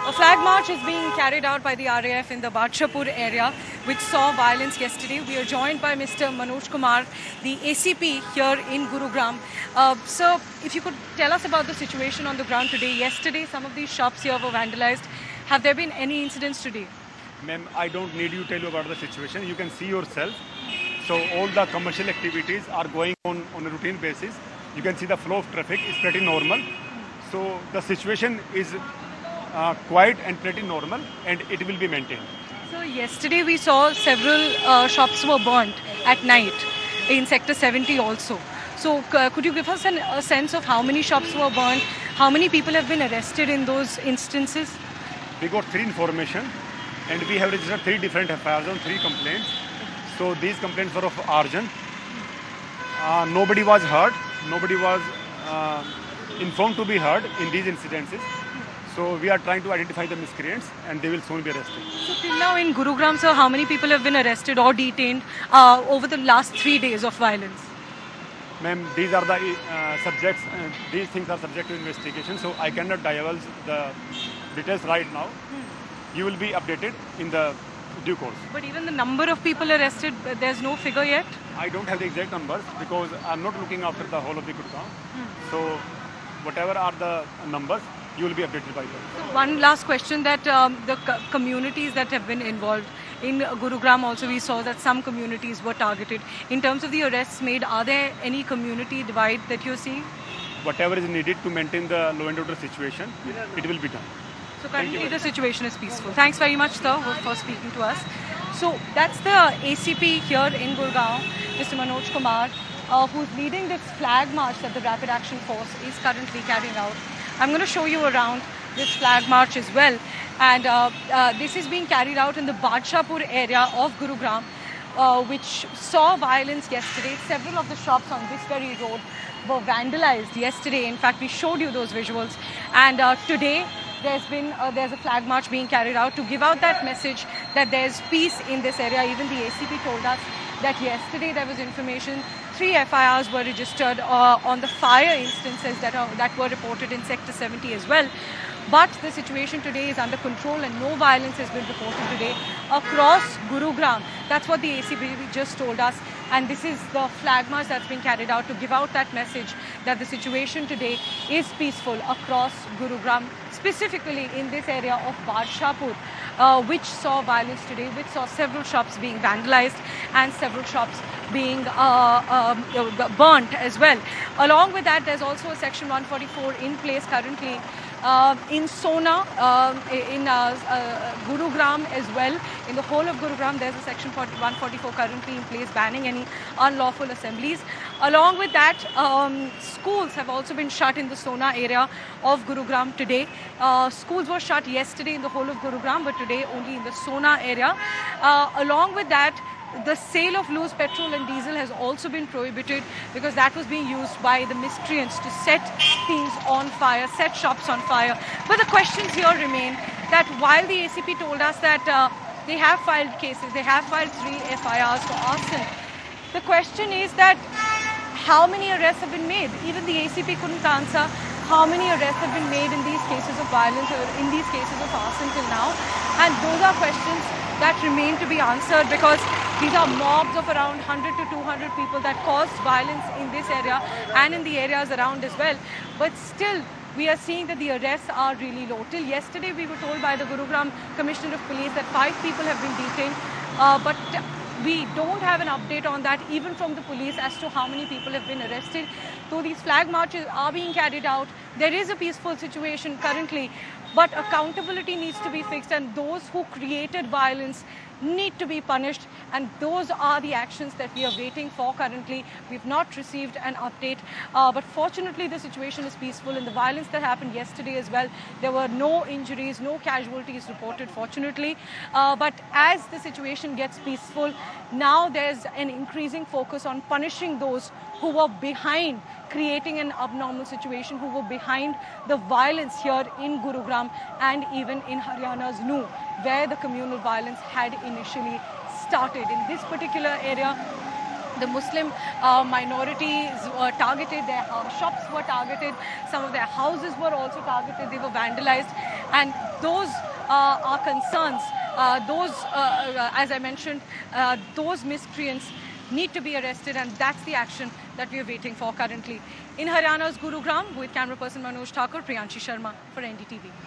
A flag march is being carried out by the RAF in the Badshahpur area, which saw violence yesterday. We are joined by Mr. Manoj Kumar, the ACP here in Gurugram. Sir, if you could tell us about the situation on the ground today. Yesterday, some of these shops here were vandalized. Have there been any incidents today? Ma'am, I don't need you to tell you about the situation. You can see yourself. So all the commercial activities are going on a routine basis. You can see the flow of traffic is pretty normal. So the situation is quiet and pretty normal, and it will be maintained. So yesterday we saw several shops were burnt at night in Sector 70 also. So could you give us a sense of how many shops were burnt? How many people have been arrested in those instances? We got 3 information, and we have registered 3 different FIRs on 3 complaints. So these complaints were of arson. Nobody was hurt. Nobody was informed to be hurt in these incidences. So we are trying to identify the miscreants, and they will soon be arrested. So till now in Gurugram, sir, how many people have been arrested or detained over the last 3 days of violence? Ma'am, these are the subjects, these things are subject to investigation, so I cannot divulge the details right now. You will be updated in the due course. But even the number of people arrested, there's no figure yet? I don't have the exact numbers because I'm not looking after the whole of the Gurugram. So whatever are the numbers, you will be updated by them. So one last question, that the communities that have been involved in Gurugram also, we saw that some communities were targeted. In terms of the arrests made, are there any community divide that you're seeing? Whatever is needed to maintain the law and order situation, it will be done. So currently the situation is peaceful. Thanks very much, sir, for speaking to us. So that's the ACP here in Gurugram, Mr. Manoj Kumar, who's leading this flag march that the Rapid Action Force is currently carrying out. I'm going to show you around this flag march as well. And this is being carried out in the Badshahpur area of Gurugram, which saw violence yesterday. Several of the shops on this very road were vandalized yesterday. In fact, we showed you those visuals. And today, there's a flag march being carried out to give out that message that there's peace in this area. Even the ACP told us that yesterday there was information, 3 FIRs were registered on the fire instances that were reported in Sector 70 as well. But the situation today is under control and no violence has been reported today across Gurugram. That's what the ACP just told us. And this is the flag march that's been carried out to give out that message that the situation today is peaceful across Gurugram, specifically in this area of Badshahpur, which saw violence today, which saw several shops being vandalized and several shops being burnt as well. Along with that, there's also a Section 144 in place currently in Sona, in Gurugram as well. In the whole of Gurugram, there's a Section 144 currently in place banning any unlawful assemblies. Along with that, schools have also been shut in the Sona area of Gurugram today. Schools were shut yesterday in the whole of Gurugram, but today only in the Sona area. Along with that, the sale of loose petrol and diesel has also been prohibited because that was being used by the miscreants to set things on fire, set shops on fire. But the questions here remain that while the ACP told us that they have filed cases, they have filed 3 FIRs for arson, the question is that how many arrests have been made? Even the ACP couldn't answer how many arrests have been made in these cases of violence or in these cases of arson till now. And those are questions that remain to be answered because these are mobs of around 100 to 200 people that caused violence in this area and in the areas around as well. But still, we are seeing that the arrests are really low. Till yesterday, we were told by the Gurugram Commissioner of Police that 5 people have been detained, but we don't have an update on that even from the police as to how many people have been arrested. Though these flag marches are being carried out, there is a peaceful situation currently, but accountability needs to be fixed and those who created violence need to be punished, and those are the actions that we are waiting for currently. We've not received an update, but fortunately the situation is peaceful. In the violence that happened yesterday as well, there were no injuries, no casualties reported, fortunately. But as the situation gets peaceful, now there's an increasing focus on punishing those who were behind creating an abnormal situation, who were behind the violence here in Gurugram and even in Haryana's Nu, where the communal violence had initially started. In this particular area, the Muslim minorities were targeted, their shops were targeted, some of their houses were also targeted, they were vandalized. And those are concerns. As I mentioned, those miscreants need to be arrested, and that's the action that we are waiting for currently. In Haryana's Gurugram, with camera person Manoj Thakur, Priyanshi Sharma for NDTV.